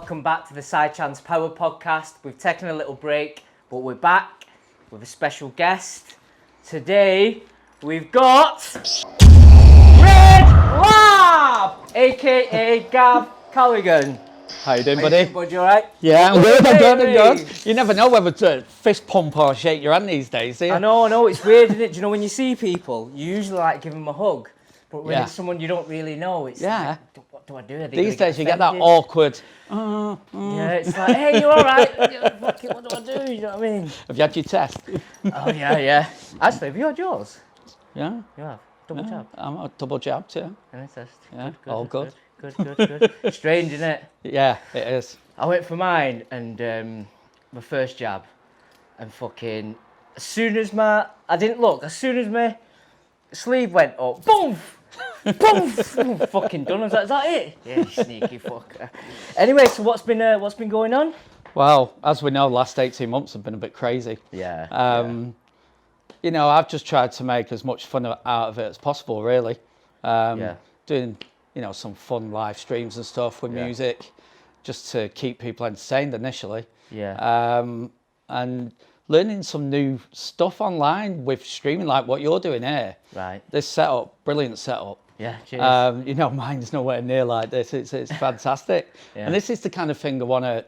welcome back to the Side Chance Power Podcast. We've taken a little break, but we're back with a special guest. Today, we've got Red Lab, aka Gav Callaghan. How you doing, buddy? Bud, you alright? Yeah, I'm good, I'm good. You never know whether to fist pump or shake your hand these days, do you? I know, it's weird, isn't it? Do you know when you see people, you usually like give them a hug, but when it's someone you don't really know, it's like, what do I do? These days you get that awkward, Yeah, it's like, hey, you alright? What do I do? You know what I mean? Have you had your test? Oh, yeah. Actually, have you had yours? Yeah. You have? Double jab? I'm a double jabbed, yeah. Any test? Yeah, Good, all good. Good. Strange, isn't it? Yeah, it is. I went for mine and my first jab, and fucking as soon as my sleeve went up, boom, fucking done. I was like, is that it? Yeah, you sneaky fucker. Anyway, so what's been going on? Well, as we know, the last 18 months have been a bit crazy. Yeah. You know, I've just tried to make as much fun out of it as possible, really. Doing, you know, some fun live streams and stuff with music, just to keep people entertained initially. Yeah. And learning some new stuff online with streaming, like what you're doing here. Right. This setup, brilliant setup. Yeah, cheers. You know, mine's nowhere near like this. It's fantastic. Yeah. And this is the kind of thing I want to,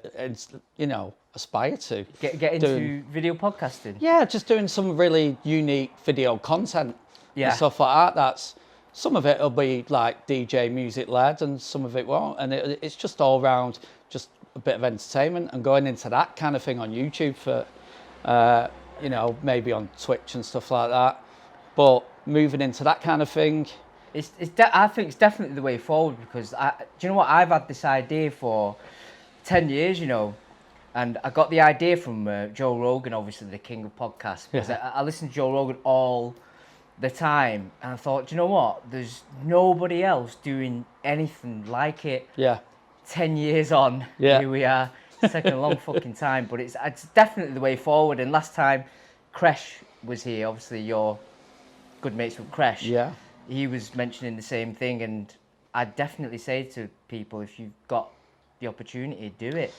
you know, aspire to. Get into video podcasting. Yeah, just doing some really unique video content and stuff like that. Some of it will be like DJ music led and some of it won't. And it's just all around just a bit of entertainment and going into that kind of thing on YouTube for, you know, maybe on Twitch and stuff like that. But moving into that kind of thing. I think it's definitely the way forward because, do you know what? I've had this idea for 10 years, you know. And I got the idea from Joe Rogan, obviously the king of podcasts. Because I listen to Joe Rogan all the time, and I thought, do you know what? There's nobody else doing anything like it. Yeah. 10 years on, here we are. It's taken a long fucking time, but it's definitely the way forward. And last time Kresh was here, obviously you're good mates with Kresh. Yeah. He was mentioning the same thing, and I'd definitely say to people, if you've got the opportunity, do it.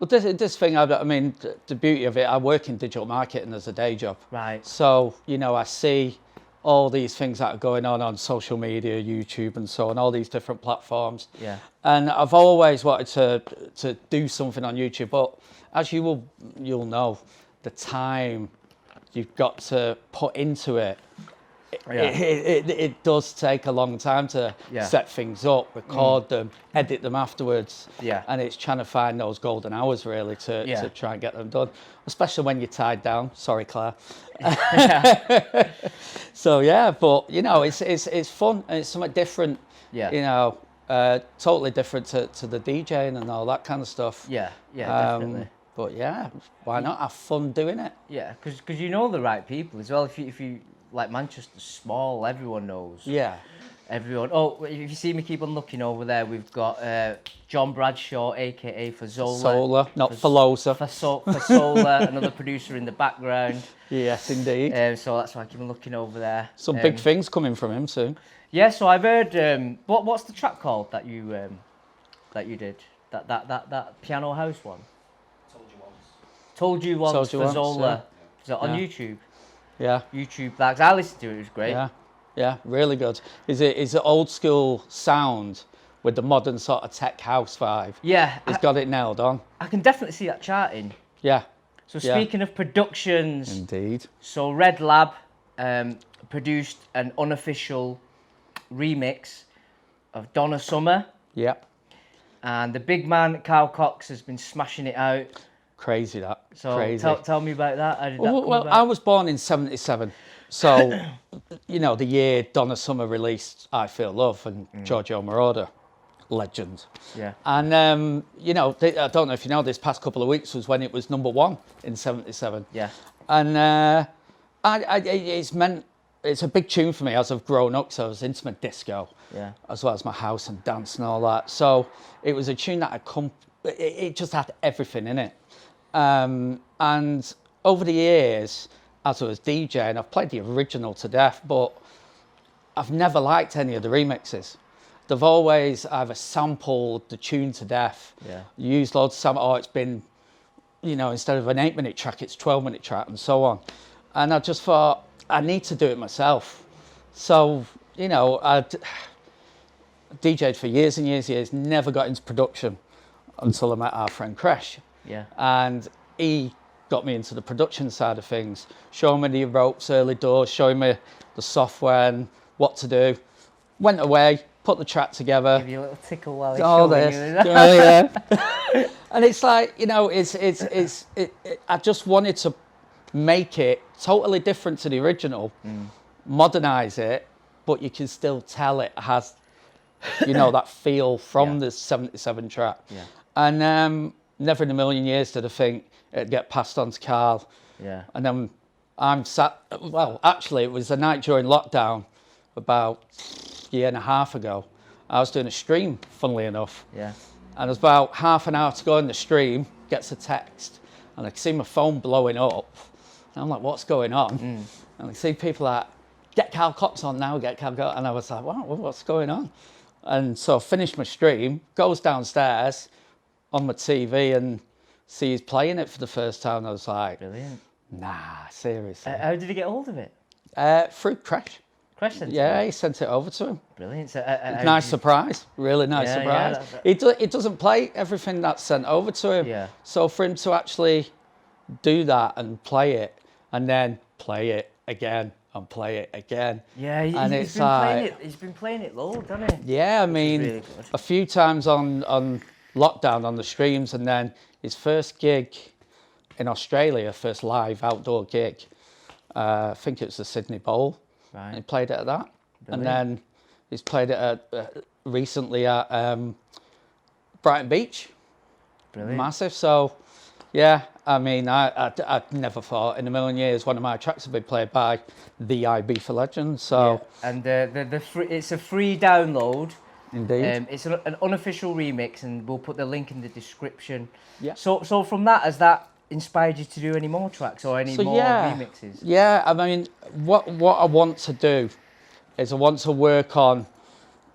Well, this thing, I mean, the beauty of it, I work in digital marketing as a day job. Right. So, you know, I see all these things that are going on social media, YouTube and so on, all these different platforms. Yeah. And I've always wanted to do something on YouTube, but as you'll know, the time you've got to put into it, it does take a long time to set things up, record them, edit them afterwards. Yeah. And it's trying to find those golden hours really to try and get them done, especially when you're tied down. Sorry, Claire. So but you know, it's fun and it's something different. Yeah. You know, totally different to the DJing and all that kind of stuff. Yeah, definitely. But why not have fun doing it? Yeah, because you know the right people as well. If you like Manchester's small, everyone knows. Yeah. Everyone. Oh, if you see me keep on looking over there, we've got John Bradshaw, aka Fazola. Solar, not Falosa. Fazola, another producer in the background. Yes, indeed. So that's why I keep on looking over there. Some big things coming from him soon. Yeah, so I've heard. What's the track called that you did? That piano house one. Told you once. Fazola. Is that on YouTube? Yeah. YouTube. That I listened to it. It was great. Yeah, really good. Is it old school sound with the modern sort of tech house vibe? Yeah. He's got it nailed on. I can definitely see that charting. Yeah. So speaking of productions. Indeed. So Red Lab produced an unofficial remix of Donna Summer. Yep. And the big man, Carl Cox, has been smashing it out. Crazy that. So crazy. Tell me about that. How did that come about? I was born in 77. So, you know, the year Donna Summer released I Feel Love and Giorgio Moroder, legend. Yeah. And, you know, I don't know if you know, this past couple of weeks was when it was #1 in 77. Yeah. And it's a big tune for me as I've grown up, so I was into my disco, as well as my house and dance and all that. So it was a tune that it just had everything in it. And over the years, as I was DJing, I've played the original to death, but I've never liked any of the remixes. they've always either sampled the tune to death, used loads of sample, or it's been, you know, instead of an 8-minute track, it's 12-minute track and so on. And I just thought, I need to do it myself. So, you know, I DJ'd for years and years, never got into production until I met our friend Kresh. Yeah. And he got me into the production side of things, showing me the ropes, early doors, showing me the software and what to do. Went away, put the track together. Give you a little tickle while he's all showing this. you. Oh, yeah. And it's like, you know, I just wanted to make it totally different to the original, modernize it, but you can still tell it has, you know, that feel from the 77 track. Yeah. And never in a million years did I think it'd get passed on to Carl. Yeah. And then I'm sat, well, actually, it was a night during lockdown about a year and a half ago. I was doing a stream, funnily enough. Yeah. And it was about half an hour to go in the stream, gets a text, and I can see my phone blowing up. And I'm like, what's going on? And I see people like, get Carl Cox on now, get Carl Cox. And I was like, wow, what's going on? And so I finished my stream, goes downstairs on my TV and see he's playing it for the first time. I was like, brilliant. Nah, seriously. How did he get hold of it? Through Kresh. Kresh sent it? Yeah, he sent it over to him. Brilliant. So, nice surprise, really nice surprise. He doesn't play everything that's sent over to him. Yeah. So for him to actually do that and play it, and then play it again and play it again. Yeah, he's been playing it loads, hasn't he? Yeah, I mean, really a few times on lockdown on the streams, and then his first gig in Australia, first live outdoor gig, I think it was the Sydney Bowl. Right. And he played it at that. Brilliant. And then he's played it at, recently at Brighton Beach. Brilliant. Massive. So, yeah, I mean, I never thought in a million years one of my tracks would be played by the Ibiza legend. So, yeah. And it's a free download. Indeed. It's an unofficial remix, and we'll put the link in the description. Yeah. So from that, has that inspired you to do any more tracks or any more remixes? Yeah, I mean, what I want to do is I want to work on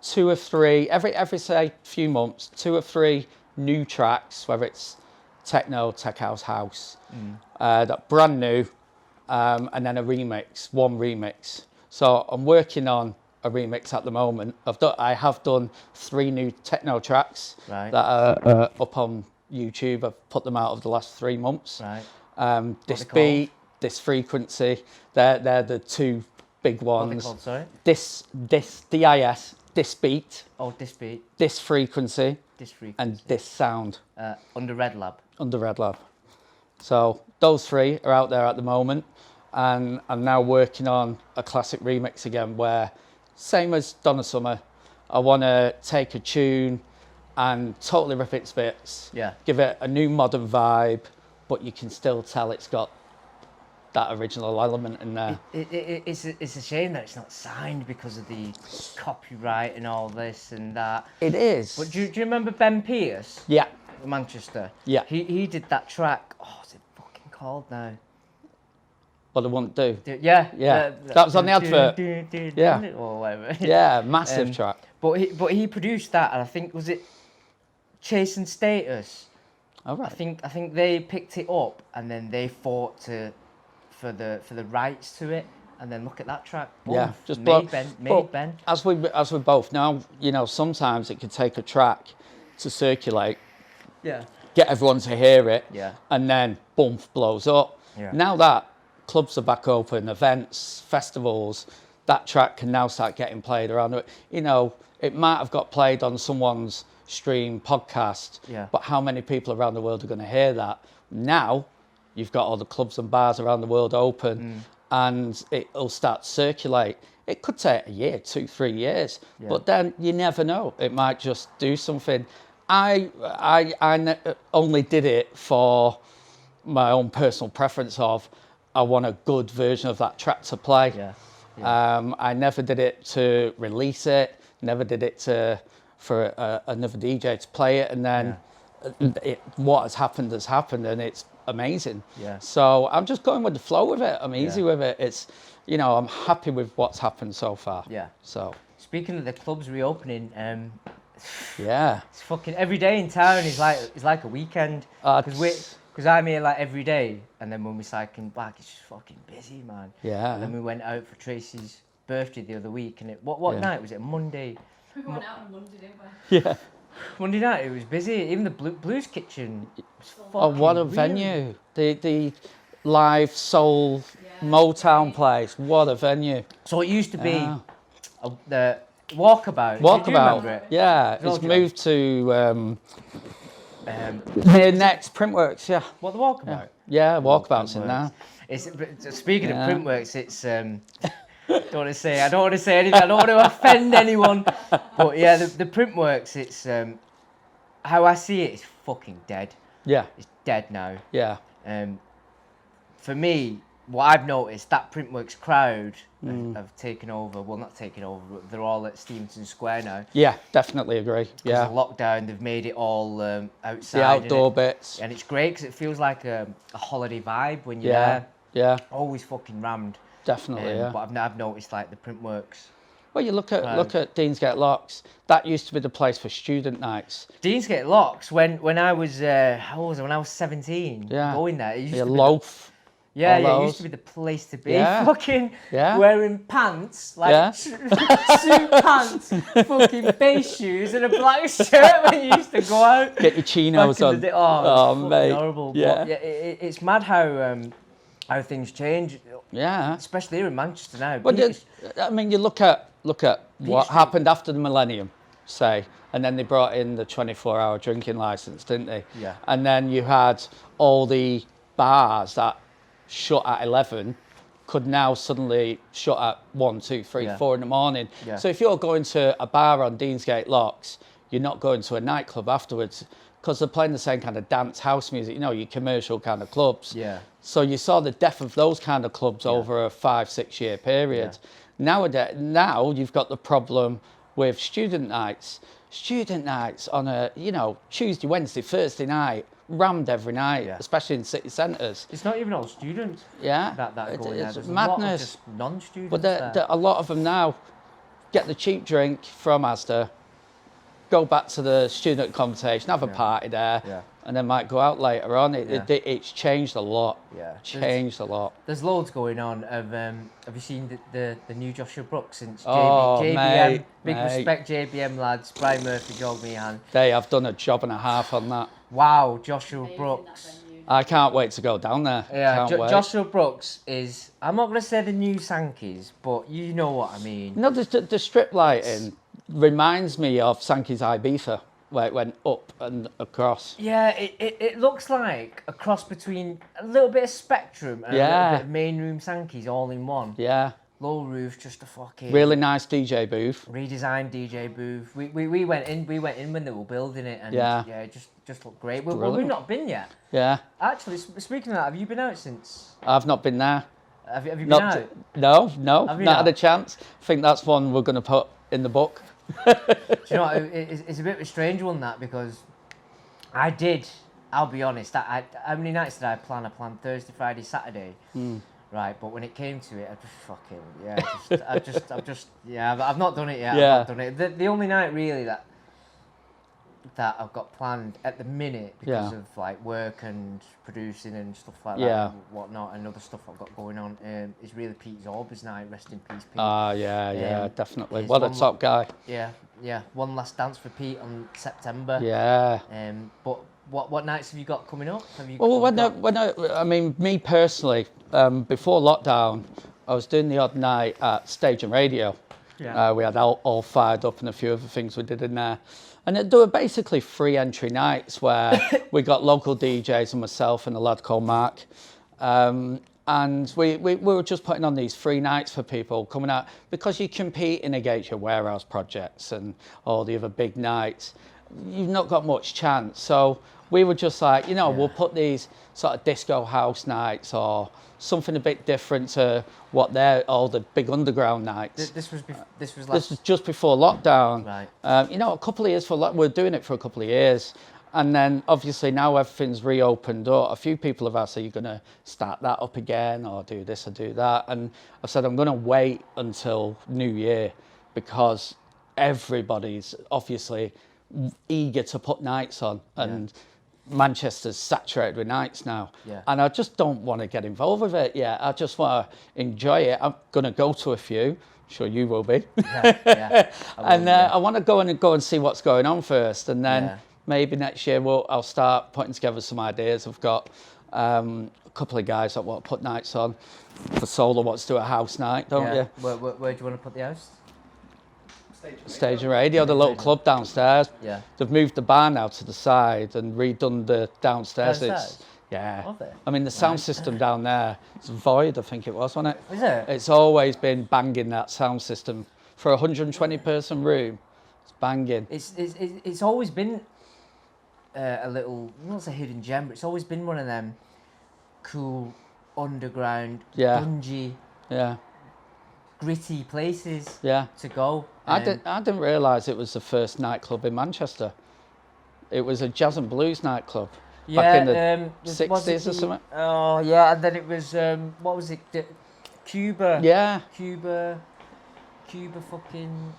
2 or 3 every say few months, 2 or 3 new tracks, whether it's techno, tech house, that brand new, and then a remix, one remix. So I'm working on a remix at the moment. I have done 3 new techno tracks that are up on YouTube. I've put them out over the last 3 months. Right. This beat, this frequency, they're the 2 big ones. What are they called, sorry? This DIS, this beat. Oh, this beat. This frequency. This frequency. And this sound. Under Red Lab. Under Red Lab. So those 3 are out there at the moment, and I'm now working on a classic remix again where, same as Donna Summer, I want to take a tune and totally rip it to bits. Yeah. Give it a new modern vibe, but you can still tell it's got that original element in there. It's a shame that it's not signed because of the copyright and all this and that. It is. But do you remember Ben Pierce? Yeah. Manchester. Yeah. He did that track. Oh, what's it fucking called now? What I won't do. Yeah. Yeah. That was on the advert. Yeah. Or whatever. Yeah, massive track. But he produced that, and I think, was it Chase and Status? All right. I think they picked it up, and then they fought for the rights to it, and then look at that track. Boom, yeah, just made Ben. As we both know, you know, sometimes it could take a track to circulate. Yeah. Get everyone to hear it. Yeah. And then boom, blows up. Yeah. Now that clubs are back open, events, festivals, that track can now start getting played around it. You know, it might have got played on someone's stream podcast, but how many people around the world are going to hear that? Now, you've got all the clubs and bars around the world open, and it'll start to circulate. It could take a year, 2, 3 years, but then you never know. It might just do something. I only did it for my own personal preference of, I want a good version of that track to play. I never did it to release it, never did it for another DJ to play it, and then what has happened, and it's amazing. So I'm just going with the flow with it. I'm easy with it. you know, I'm happy with what's happened so far. Yeah. So. Speaking of the clubs reopening, Yeah. it's fucking every day in town is like a weekend. Because I'm here like every day, and then when we're cycling back, it's just fucking busy, man. Yeah. And then we went out for Tracy's birthday the other week, and what night was it? Monday. We went out on Monday, didn't we? Yeah. Monday night it was busy. Even the Blues Kitchen was fucking. Oh, what a venue! The live soul Motown place. What a venue! So it used to be the Walkabout. Do you remember it? Yeah, it's moved to near Next Printworks. Yeah. What, the Walkabout? Yeah, Walkabout's in there. Speaking of Printworks, it's I don't want to say anything. I don't want to offend anyone. But yeah, the Printworks. It's how I see it. It's fucking dead. Yeah. It's dead now. Yeah. For me, what I've noticed, that Printworks crowd have taken over. Well, not taken over, but they're all at Stevenson Square now. Yeah, definitely agree. Yeah. Because of lockdown, they've made it all outside. The outdoor bits. And it's great because it feels like a holiday vibe when you're Yeah. there. Yeah. Always fucking rammed. Definitely. Yeah. But I've noticed like the Printworks. Well, you look at Deansgate Locks. That used to be the place for student nights. Deansgate Locks. When I was how old was I? When I was 17. Yeah. Going there. It used to be loaf. Yeah, it used to be the place to be. Yeah. Fucking Yeah. wearing pants, like suit pants, fucking beige shoes, and a black shirt when you used to go out. Get your chinos on. Oh, mate. Horrible. Yeah. But it's mad how things change. Yeah. Especially here in Manchester now. Well, I mean, you look at what happened after the millennium, say, and then they brought in the 24-hour drinking license, didn't they? Yeah. And then you had all the bars that shut at 11 could now suddenly shut at 1, 2, 3, 4 in the morning. Yeah. So if you're going to a bar on Deansgate Locks, you're not going to a nightclub afterwards because they're playing the same kind of dance house music, you know, your commercial kind of clubs. Yeah. So you saw the death of those kind of clubs over a 5-6 year period. Yeah. Now you've got the problem with student nights. Student nights on a, you know, Tuesday, Wednesday, Thursday night, rammed every night, especially in city centres. It's not even all students. Yeah. That go in there. It's There's madness. A lot of just non-students. But a lot of them now get the cheap drink from Asda, go back to the student accommodation, have a party there, and then might go out later on. It's changed a lot. Yeah. Changed a lot. There's loads going on. Have you seen the new Joshua Brooks since JBM? Mate, big respect, JBM lads. Brian Murphy, Joe Meehan. They have done a job and a half on that. Wow, Joshua Brooks. I can't wait to go down there. Yeah, Joshua Brooks is, I'm not going to say the new Sankeys, but you know what I mean. No, the strip lighting reminds me of Sankey's Ibiza, where it went up and across. Yeah, it looks like a cross between a little bit of Spectrum and a little bit of Main Room Sankeys all in one. Yeah. Low roof, just a fucking... Really nice DJ booth. Redesigned DJ booth. We went in when they were building it and it just looked great. Well, we've not been yet. Yeah. Actually, speaking of that, have you been out since? I've not been there. Have you been out? No, not had a chance. I think that's one we're going to put in the book. Do you know what, it's a bit of a strange one, that, because I'll be honest, how many nights did I plan? I planned Thursday, Friday, Saturday. Right, but when it came to it, I've not done it yet. Yeah. I've not done it. The only night really that I've got planned at the minute because of like work and producing and stuff like that and whatnot and other stuff I've got going on is really Pete Zorba's night. Rest in peace, Pete. Yeah, definitely. What a top guy. Yeah. One last dance for Pete on September. Yeah. But what nights have you got coming up? I mean, me personally, before lockdown, I was doing the odd night at Stage and Radio. Yeah. We had all Fired Up and a few other things we did in there. And there were basically free entry nights where we got local DJs and myself and a lad called Mark. And we were just putting on these free nights for people coming out because you're competing against your warehouse projects and all the other big nights. You've not got much chance. So we were just like, we'll put these sort of disco house nights or something a bit different to what they're all the big underground nights. This was just before lockdown. Right. A couple of years we're doing it for a couple of years, And then obviously now everything's reopened up. A few people have asked, are you going to start that up again or do this or do that? And I've said I'm going to wait until New Year because everybody's obviously eager to put nights on. And Manchester's saturated with nights now. Yeah. And I just don't want to get involved with it yet. I just want to enjoy it. I'm going to go to a few. I'm sure you will be. Yeah. I want to go and see what's going on first. And then maybe next year I'll start putting together some ideas. I've got a couple of guys that want to put nights on. For Solar wants to do a house night, don't you? Where do you want to put the house? Stage and Radio, the little club downstairs. Yeah. They've moved the bar now to the side and redone the downstairs. Downstairs? It's Have they? I mean the sound system down there, it's void, I think it was, wasn't it? Is it? It's always been banging, that sound system. For a 120 person room, it's banging. It's always been a little, not a hidden gem, but it's always been one of them cool underground, dungy, gritty places to go. I didn't realise it was the first nightclub in Manchester. It was a jazz and blues nightclub back in the 60s or something. Oh yeah, and then it was what was it? Cuba. Yeah. Cuba fucking.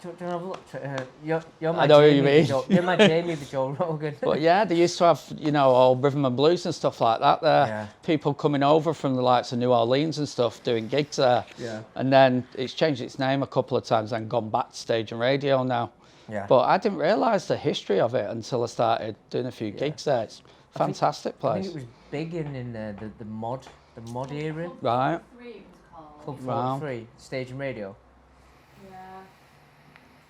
Do you want to have a look? You're my I know Jamie who you mean. You're my Jamie the Joe Rogan. But yeah, they used to have, all rhythm and blues and stuff like that there. Yeah. People coming over from the likes of New Orleans and stuff doing gigs there. Yeah. And then it's changed its name a couple of times and gone back to Stage and Radio now. Yeah. But I didn't realise the history of it until I started doing a few gigs there. It's a fantastic place. I think it was big in the mod era. Right. Club 3 was called. Club 43, Stage and Radio. Yeah.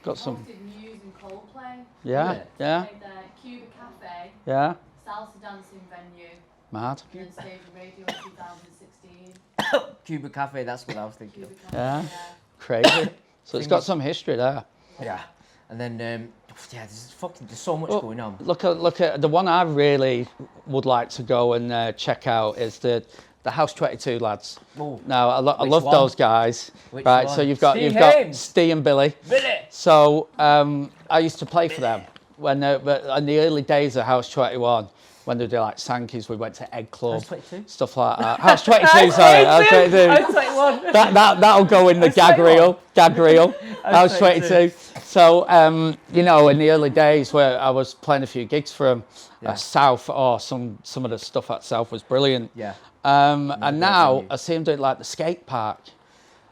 Got some. Hosted Muse and Coldplay. Yeah, Yeah. yeah, Played the Cuba Cafe, yeah. salsa dancing venue, Mad. and then Stage and Radio in 2016. Cuba Cafe, that's what I was thinking of. Cuba Cafe, Yeah. Crazy. So it's got is- some history there. Yeah. And then, there's so much going on. Look at the one I really would like to go and check out is the House 22 lads. Oh, Now I love one? those guys. Which right, one? so you've got Haynes. Steve and Billy. Billy! So I used to play for them when in the early days of House 21. When they do like Sankeys, we went to Egg Club, House 22? stuff like that. House 22, sorry, House 22. House 21. That'll go in the gag reel. House 22. So in the early days where I was playing a few gigs for them, South, some of the stuff at South was brilliant. Yeah. And now I see them doing like the skate park.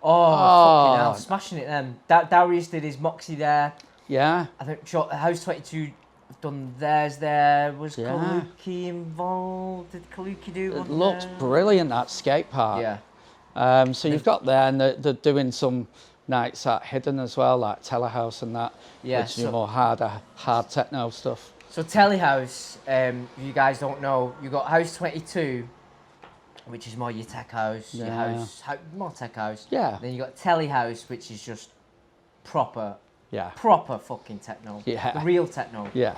Oh, fucking hell, smashing it then. Darius did his Moxie there. Yeah. I think House 22 have done theirs there. Was Yeah. Kaluki involved? Did Kaluki do one It looks there? brilliant, that skate park. Yeah. So you've got there, and they're doing some nights at Hidden as well, like Telehouse and that, which is more hard techno stuff. So Telehouse, you guys don't know, you got House 22, which is more your tech house, your more tech house. Yeah. Then you got Telehouse, which is just proper fucking techno. Yeah. The real techno. Yeah.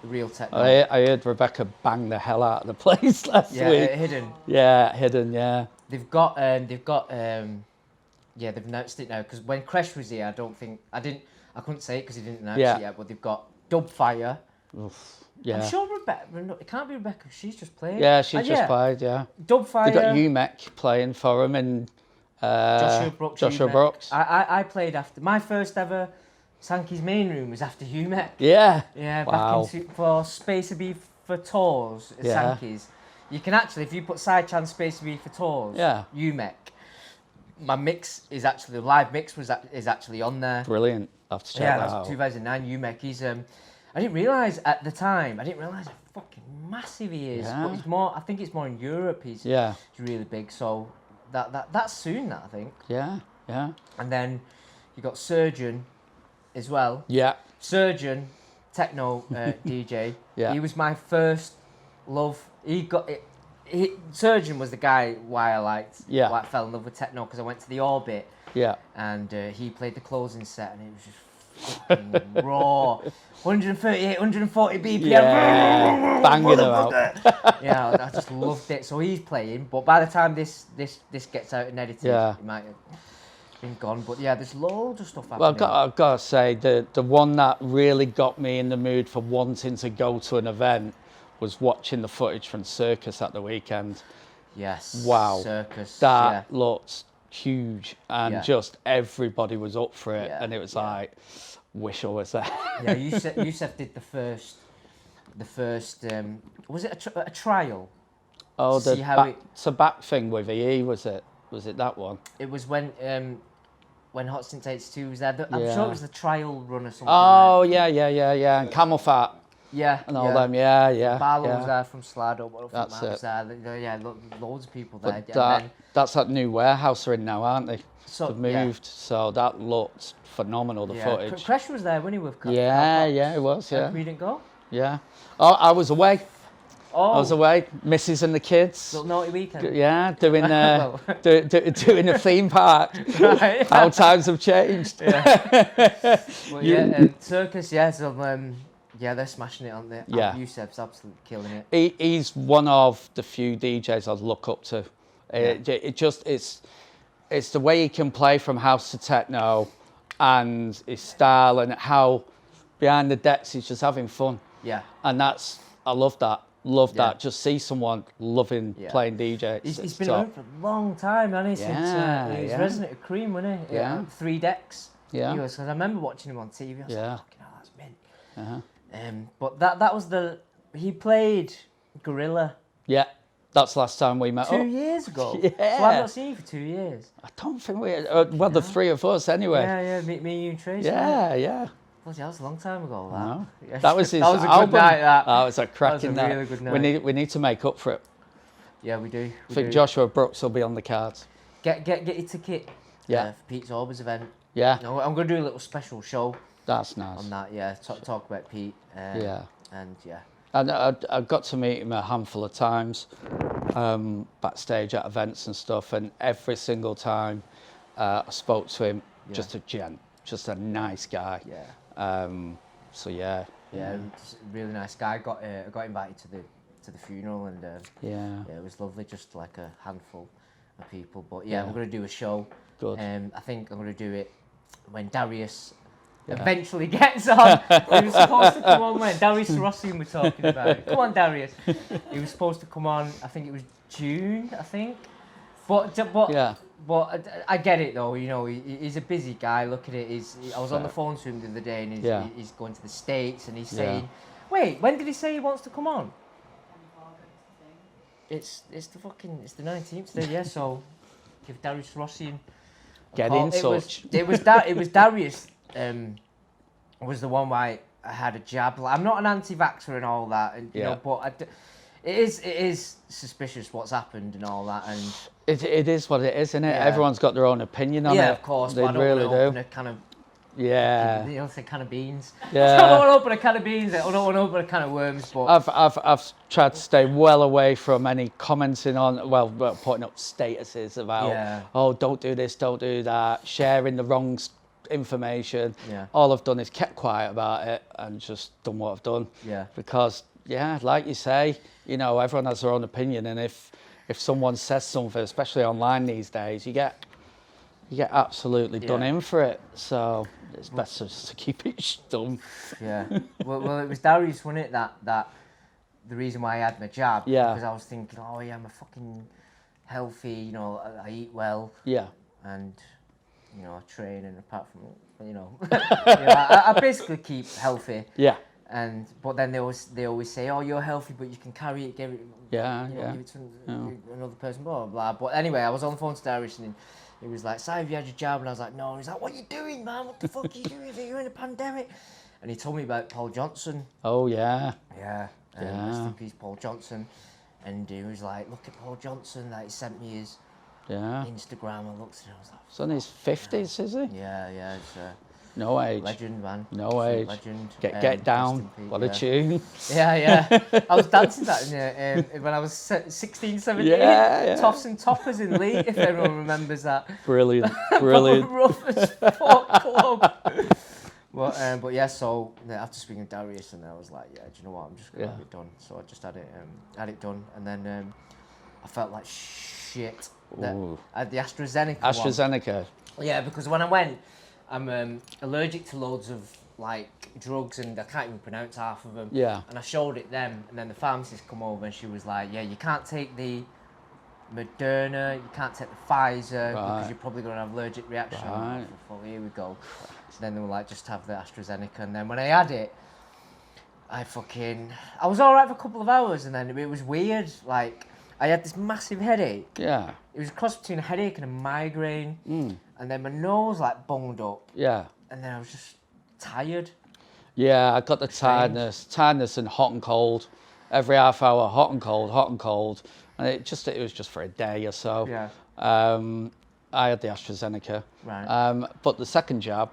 The real techno. I heard Rebecca bang the hell out of the place last week. Hidden. Yeah, Hidden, yeah. They've announced it now, because when Crash was here, I couldn't say it because he didn't announce it yet, but they've got Dubfire. Oof. Yeah. I'm sure it can't be Rebecca, she's just played. Yeah, she just played, yeah. Dubfire. They got UMEC playing for him and Joshua Brooks. I played after, my first ever Sankey's main room was after UMEC. Yeah. Yeah, Wow. back in for Space to Be for Tours at Sankey's. You can actually, if you put Side Chance Space to Be for Tours, UMEC, my mix is actually, the live mix is actually on there. Brilliant. I have to check that out. That's 2009 UMEC. He's I didn't realise at the time, how fucking massive he is. Yeah. But I think it's more in Europe, he's really big, so that's soon, I think. Yeah, yeah. And then you got Surgeon as well. Yeah. Surgeon, techno DJ. Yeah. He was my first love. Surgeon was the guy why I fell in love with techno, because I went to the Orbit. Yeah. And he played the closing set, and it was just fucking raw. 138, 140 BPM. Yeah. Banging them out. Yeah, I just loved it. So he's playing, but by the time this gets out and edited, been gone. But yeah, there's loads of stuff Well, happening. I've got to say, the one that really got me in the mood for wanting to go to an event was watching the footage from Circus at the weekend. Yes. Wow. Circus. That looked huge, and Yeah. just everybody was up for it, Yeah, and it was yeah. like, wish I was there. Yeah, Yusef did the first. Was it a trial? Oh, See the how back-to-back thing with EE, was it? Was it that one? It was when Hot Since 82 was there. I'm Yeah. sure it was the trial run or something. Oh, yeah, and Camel Fat Yeah. and all them, yeah. Barlow was yeah. there from Slado, but That's Matt was it. there. Yeah, loads of people there. But And that's that new warehouse they're in now, aren't they? So, They've moved, so that looked phenomenal, the footage. Crash was there, wasn't he, with Carl Cox? Yeah, it was, yeah. We didn't go? Yeah. Oh, I was away. Oh. I was away, Mrs. and the kids. Little naughty weekend. Yeah, doing doing a theme park. Right. How times have changed. Well, Circus, so, they're smashing it, aren't they? Yeah. Yusef's absolutely killing it. He's one of the few DJs I look up to. It's the way he can play from house to techno, and his style, and how behind the decks he's just having fun. Yeah. And I love that. That. Just see someone loving playing DJ. He's been around for a long time, hasn't he? Since he was Resident of Cream, wasn't he? Yeah. 3 decks. Yeah. Because I remember watching him on TV. I was like, fucking hell, that's mint. Uh-huh. But that was he played Gorilla. Yeah. That's the last time we met 2 up. years ago. Yeah. So I've not seen you for 2 years. I don't think the three of us anyway. Yeah, me, you and Tracy. Yeah. Bloody hell, that was a long time ago, that. No. Yeah. That was his That was a album. good night, that. That was a cracking That was a night. really good night. We need to make up for it. Yeah, we do. I think Joshua Brooks will be on the cards. Get your ticket. Yeah. For Pete's Orbers event. Yeah. No, I'm going to do a little special show That's nice. on that, yeah. Talk about Pete. Yeah. And yeah. And I got to meet him a handful of times backstage at events and stuff, and every single time I spoke to him, just a gent, just a nice guy. Yeah. So yeah. Yeah, just a really nice guy. Got invited to the funeral, and it was lovely. Just like a handful of people, but yeah, we're going to do a show. Good. I think I'm going to do it when Darius eventually gets on. He was supposed to come on when Darius Rossian we're talking about. Come on, Darius. He was supposed to come on. I think it was June. I think. But I get it though. You know, he's a busy guy. Look at it. I was on the phone to him the other day, and he's going to the States, and he's saying, "Wait, when did he say he wants to come on?" It's the 19th today. Yeah, so give Darius Rossian a Get call. in touch. It was Darius. Was the one why I had a jab. Like, I'm not an anti-vaxxer and all that, and you know, but it is suspicious what's happened and all that, and it is what it is, isn't it? Yeah. Everyone's got their own opinion on it. yeah, of course. They But I don't really want to do. open a kind of say can of beans. Yeah. I don't want to open a can of beans. I don't want to open a can of worms. But I've tried to stay well away from any commenting on, putting up statuses about, don't do this, don't do that, sharing the wrong information. Yeah. All I've done is kept quiet about it and just done what I've done. Yeah. Because like you say, you know, everyone has their own opinion, and if someone says something, especially online these days, you get absolutely done in for it. So it's best just to keep it stum. Yeah. well, it was Darius, wasn't it? That the reason why I had my jab. Yeah. Because I was thinking, I'm a fucking healthy. You know, I eat well. Yeah. And you know, I train, and apart from I basically keep healthy. Yeah. But then they always say, you're healthy, but you can carry it, give it to another person, blah blah blah. But anyway, I was on the phone to Darius, and he was like, "Si, have you had your jab?" And I was like, "No." He's like, "What are you doing, man? What the fuck are you doing? You're in a pandemic." And he told me about Paul Johnson. Oh yeah. Yeah. Rest in peace, Paul Johnson. And he was like, "Look at Paul Johnson." Like, he sent me his Instagram. I looked at it. I was like, "He's in his 50s, is he?" Yeah. It's no age. Legend, man. No age. Legend. Get down. What a tune. Yeah. I was dancing that when I was 16, 17. Yeah. Toffs and Toppers in Lee, if everyone remembers that. Brilliant. Rough as fuck club. But yeah, so after speaking to Darius, and I was like, do you know what? I'm just gonna have it done. So I just had it done, and then I felt like shit. I had the AstraZeneca. AstraZeneca. Yeah, because when I went, I'm allergic to loads of like drugs and I can't even pronounce half of them. Yeah. And I showed it them, and then the pharmacist come over and she was like, "Yeah, you can't take the Moderna, you can't take the Pfizer because you're probably going to have allergic reaction." Right. Well, here we go. So then they were like, "Just have the AstraZeneca." And then when I had it, I was all right for a couple of hours, and then it was weird. Like I had this massive headache. Yeah. It was a cross between a headache and a migraine. And then my nose like bunged up. Yeah. And then I was just tired. Yeah, I got the tiredness and hot and cold. Every half hour, hot and cold. And it was just for a day or so. Yeah. I had the AstraZeneca. Right. But the second jab,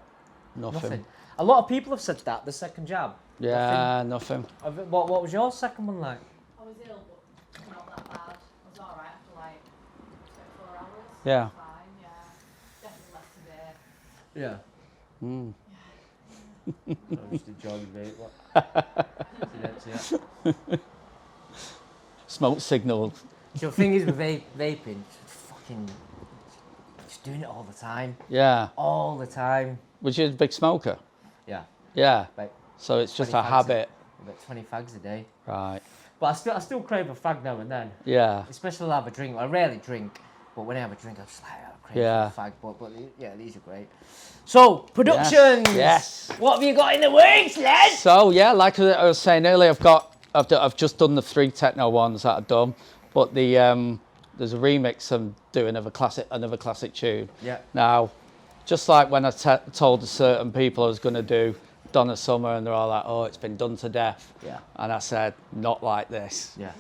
nothing. A lot of people have said that, the second jab. Yeah, nothing. What was your second one like? I was ill, but not that bad. I was alright after like 4 hours. Yeah. Fine, yeah. Definitely less severe. Yeah. I'm just enjoying the vape. Smoke signal. So the thing is with vaping, just doing it all the time. Yeah. All the time. Was you a big smoker? Yeah. Yeah. Like So it's just 20 a fags habit. About 20 fags a day. Right. But I still crave a fag now and then. Yeah. Especially when I have a drink. I rarely drink, but when I have a drink, I'm just like, I crave for a fag. But yeah, these are great. So, productions! Yes. What have you got in the works, lads? So yeah, like I was saying earlier, I've just done the 3 techno ones that I've done, but there's a remix I'm doing of another classic tune. Yeah. Now, just like when I told certain people I was going to do Donna Summer, and they're all like, "Oh, it's been done to death." Yeah. And I said, "Not like this." Yeah.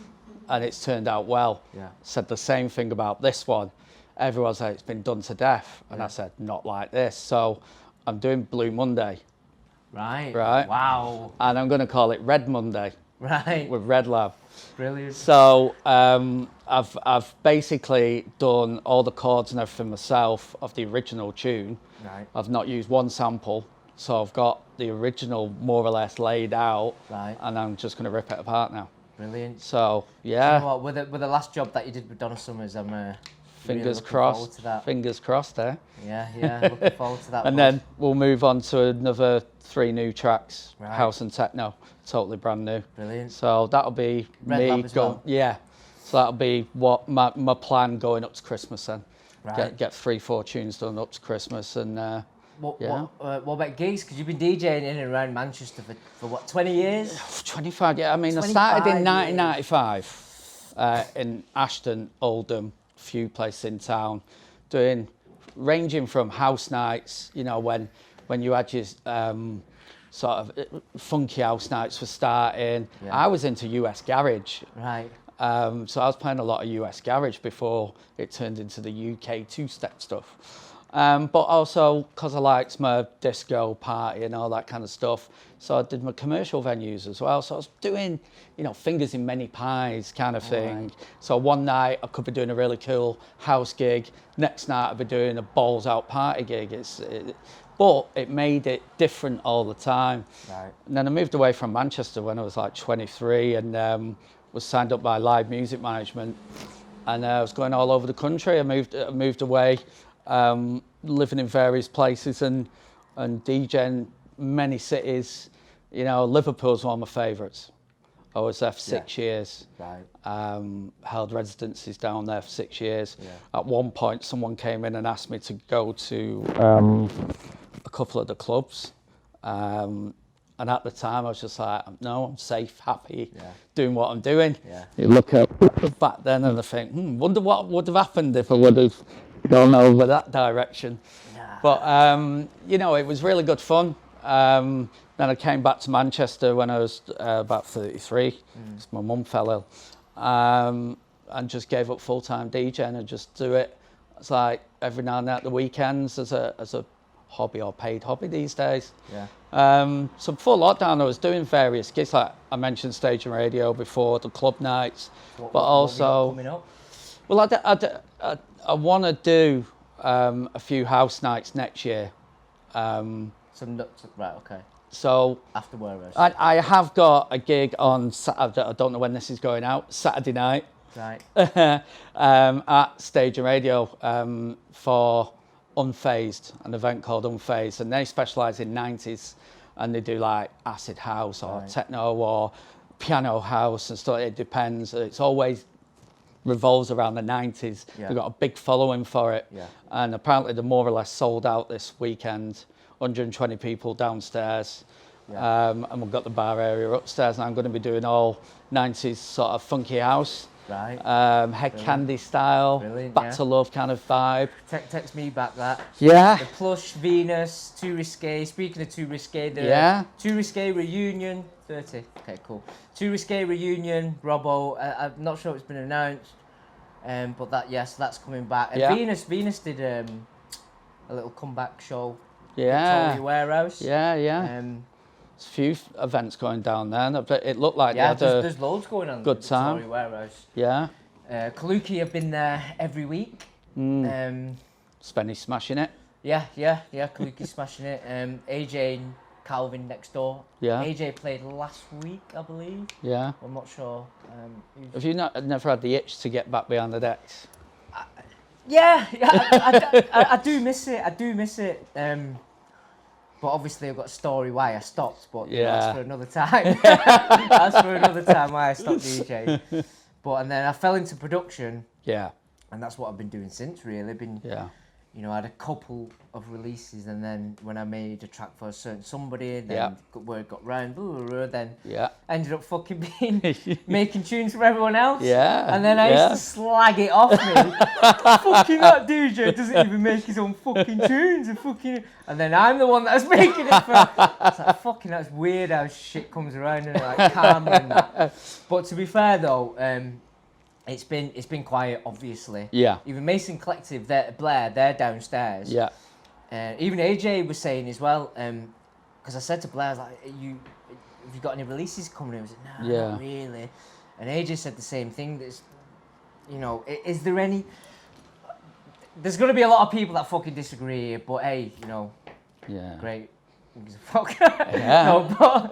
And it's turned out well. Yeah. Said the same thing about this one. Everyone's like, "It's been done to death," and I said, "Not like this." So I'm doing Blue Monday. Right. Right. Wow. And I'm going to call it Red Monday. Right. With Red Lab. Brilliant. So I've basically done all the chords and everything myself of the original tune. Right. I've not used one sample, so I've got the original more or less laid out. Right. And I'm just going to rip it apart now. Brilliant. So You yeah, know what, with the last job that you did with Donna Summers, I'm fingers really looking forward crossed. to that. Fingers crossed there. Yeah, looking forward to that. And then we'll move on to another 3 new tracks, Right. house and techno, totally brand new. Brilliant. So that'll be Red me Lab as going. well? Yeah. So that'll be what my plan going up to Christmas then. Right. Get 3-4 tunes done up to Christmas and What yeah. what about gigs? Because you've been DJing in and around Manchester for what, 20 years? 25. Yeah. I mean, I 25 started in years. 1995 in Ashton, Oldham, few places in town, ranging from house nights. You know, when you had your sort of funky house nights for starting. Yeah. I was into US garage. Right. So I was playing a lot of US garage before it turned into the UK 2-step stuff. But also because I liked my disco party and all that kind of stuff. So I did my commercial venues as well. So I was doing, fingers in many pies kind of thing. Right. So one night I could be doing a really cool house gig. Next night I'd be doing a balls out party gig. But it made it different all the time. Right. And then I moved away from Manchester when I was like 23 and was signed up by Live Music Management. And I was going all over the country. I moved away, living in various places and DJing many cities. Liverpool's one of my favourites. I was there for 6 years. Right. Held residencies down there for 6 years. Yeah. At one point, someone came in and asked me to go to a couple of the clubs. And at the time, I was just like, no, I'm safe, happy, doing what I'm doing. Yeah. You look at back then and I think, wonder what would have happened if I would have gone over that direction. Nah. But, it was really good fun. Then I came back to Manchester when I was about 33. My mum fell ill. And just gave up full-time DJing and just do it. It's like every now and then at the weekends as a hobby or paid hobby these days. Yeah. So before lockdown, I was doing various gigs, like I mentioned stage and radio before, the club nights, but also. What have you got coming up? Well, I want to do a few house nights next year. Right, okay. So After Whereas. I have got a gig on Saturday. I don't know when this is going out. Saturday night. Right. At Stage and Radio for Unfazed, an event called Unfazed, and they specialise in 90s, and they do like acid house or techno or piano house and stuff. It depends. It's always revolves around the 90s. Yeah. They've got a big following for it. Yeah. And apparently they're more or less sold out this weekend. 120 people downstairs. Yeah. And we've got the bar area upstairs, and I'm going to be doing all 90s sort of funky house. Right. Head candy style, Brilliant, back to love kind of vibe. Text me back that. Yeah. The Plush, Venus, Too Risque. Speaking of Too Risque, the Too Risque reunion, 30. Okay, cool. Too Risque reunion, Robbo. I'm not sure it's been announced, but that's coming back. And Venus did a little comeback show. Victoria Warehouse. Yeah. There's a few events going down there. But it looked like there's loads going on. Good time. Victoria Warehouse. Yeah. Kaluki have been there every week. Spenny smashing it. Yeah. Kaluki smashing it. AJ and Calvin next door. Yeah. AJ played last week, I believe. Yeah. I'm not sure. Have you never had the itch to get back behind the decks? I do miss it. But obviously I've got a story why I stopped, but that's for another time. That's for another time why I stopped DJing. And then I fell into production. Yeah. And that's what I've been doing since, really. I had a couple of releases, and then when I made a track for a certain somebody, then word got round, then ended up fucking making tunes for everyone else. Yeah. And then I used to slag it off me. Fucking that DJ doesn't even make his own fucking tunes. And then I'm the one that's making it for... It's like, fucking, that's weird how shit comes around and like karma and that. But to be fair though, it's been quiet, obviously. Yeah. Even Mason Collective, they're downstairs. Yeah. Even AJ was saying as well, because I said to Blair, I was like, have you got any releases coming? He was like, no, not really. And AJ said the same thing. Is there any... There's going to be a lot of people that fucking disagree, but hey, great. Who gives a fuck?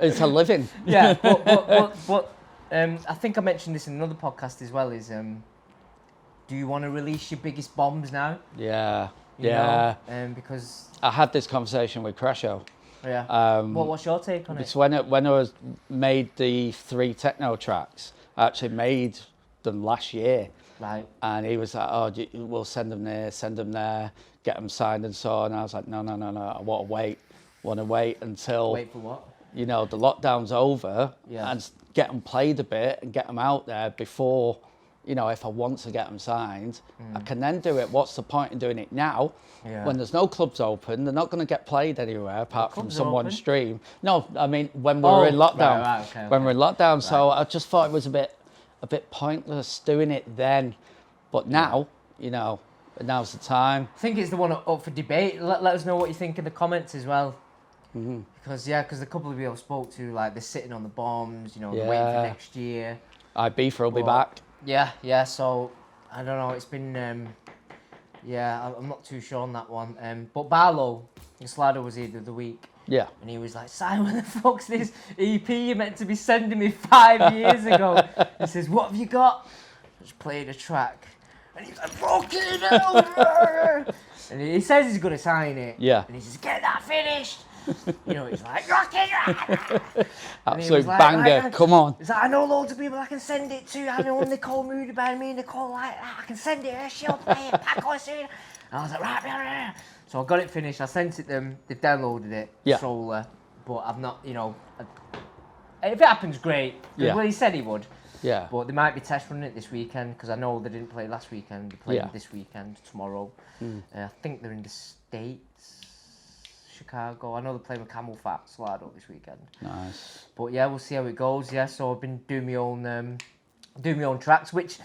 It's a living. Yeah, but I think I mentioned this in another podcast as well, is do you want to release your biggest bombs now? Yeah. Because... I had this conversation with Crasho. Yeah. What's your take on it? It's when I made the 3 techno tracks, I actually made them last year. Right. And he was like, we'll send them there, get them signed and so on. And I was like, no, I want to wait until... Wait for what? The lockdown's over and get them played a bit and get them out there before, if I want to get them signed, I can then do it. What's the point in doing it now? Yeah. When there's no clubs open, they're not going to get played anywhere apart from someone's stream. No, I mean, when we're in lockdown. Right, okay. When we're in lockdown. Right. So I just thought it was a bit pointless doing it then. But now, now's the time. I think it's the one up for debate. Let us know what you think in the comments as well. Mm-hmm. Because a couple of you I spoke to, like, they're sitting on the bombs, they're waiting for next year. Ibiza will be back. Yeah, so, I don't know, it's been, I'm not too sure on that one. But Barlow, Slado was here the other week. Yeah. And he was like, Simon, what the fuck's this EP you meant to be sending me 5 years ago? He says, what have you got? I just played a track. And he's like, fucking hell! And he says he's going to sign it. Yeah. And he says, get that finished! He's like, rocket! Absolute banger, come on. He's like, I know loads of people I can send it to. I know Nicole Moody by me, Nicole like that. I can send it, she'll play it, Paco soon. And I was like, right. So I got it finished, I sent it them, they've downloaded it, Solar. But I've not, if it happens, great. Yeah. Well, he said he would. Yeah. But they might be test running it this weekend, because I know they didn't play last weekend. They're playing this weekend, tomorrow. I think they're in the States. Chicago. I know they're playing with Camel Fat Slado this weekend. Nice. But yeah, we'll see how it goes. Yeah, so I've been doing my own tracks, which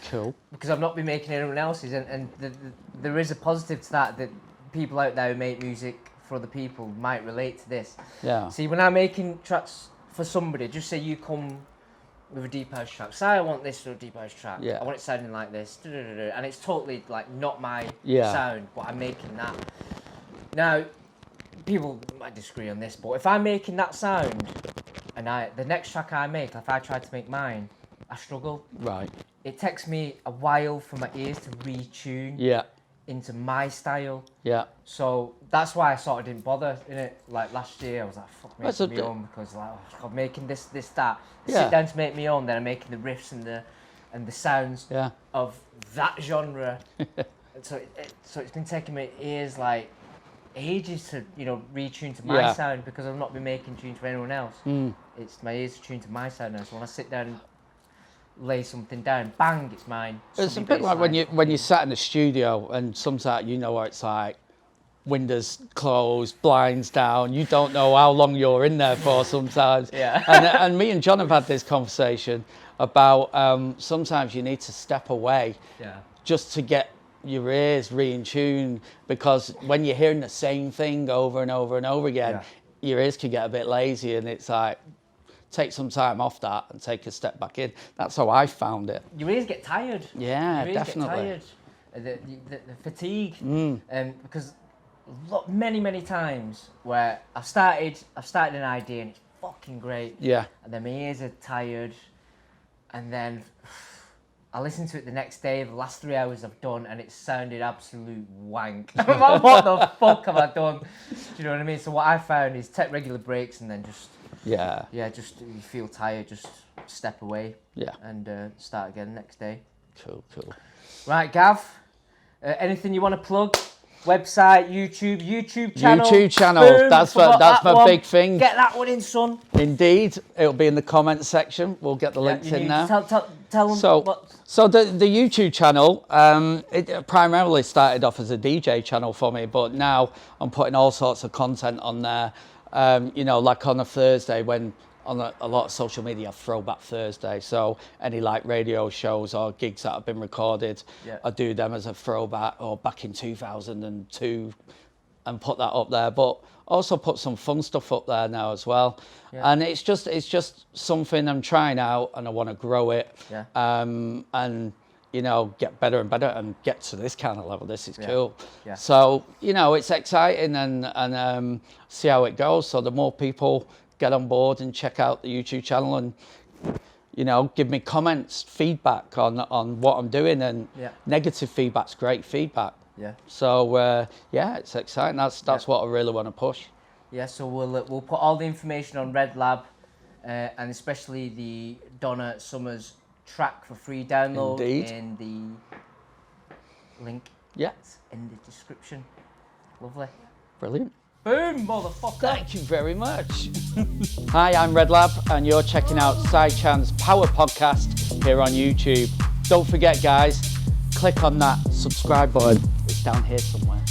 because I've not been making anyone else's, and there is a positive to that people out there who make music for other people might relate to this. Yeah. See, when I'm making tracks for somebody, just say you come with a deep house track. Say I want this for a deep house track. Yeah. I want it sounding like this, and it's totally like not my sound, but I'm making that. Now, people might disagree on this, but if I'm making that sound, and the next track I make, if I try to make mine, I struggle. Right. It takes me a while for my ears to retune. Yeah. into my style. Yeah. So that's why I sort of didn't bother in it. Like last year, I was like, fuck, making my own, because like, oh, God, making this, that. Sit down to make my own, then I'm making the riffs and the sounds of that genre. So it's been taking me years, like ages to retune to my sound, because I've not been making tunes for anyone else. It's my ears to tune to my sound now. So when I sit down and lay something down, bang, it's mine. It's a bit like when you sat in the studio and sometimes what it's like, windows closed, blinds down, you don't know how long you're in there for sometimes. And me and John have had this conversation about sometimes you need to step away just to get your ears in tune, because when you're hearing the same thing over and over and over again, your ears can get a bit lazy, and it's like, take some time off that and take a step back in. That's how I found it. Your ears get tired. Yeah, your ears definitely. Get tired. The fatigue. Because many times where I've started an idea and it's fucking great. Yeah. And then my ears are tired, and then I listen to it the next day. The last 3 hours I've done, and it sounded absolute wank. I'm like, what the fuck have I done? Do you know what I mean? So what I found is take regular breaks, and then just just you feel tired, just step away. And start again the next day. Cool. Right, Gav. Anything you want to plug? Website, YouTube channel. YouTube channel. Boom, that's my big thing. Get that one in, son. Indeed, it'll be in the comment section. We'll get the links in there. Tell them So the YouTube channel, it primarily started off as a DJ channel for me, but now I'm putting all sorts of content on there. Like on a Thursday, when on a lot of social media, Throwback Thursday. So any like radio shows or gigs that have been recorded, I do them as a throwback, or back in 2002, and put that up there. But also put some fun stuff up there now as well. And it's just something I'm trying out, and I want to grow it. And get better and better and get to this kind of level. This is cool. So it's exciting, and see how it goes. So the more people get on board and check out the YouTube channel, and give me comments, feedback on what I'm doing, and negative feedback's great feedback. So it's exciting. That's what I really want to push. So we'll put all the information on Red Lab, and especially the Donna Summer's track for free download in the link. In the description. Lovely. Brilliant. Boom, motherfucker. Thank you very much. Hi, I'm Red Lab, and you're checking out Sidechan's Power Podcast here on YouTube. Don't forget, guys, click on that subscribe button. It's down here somewhere.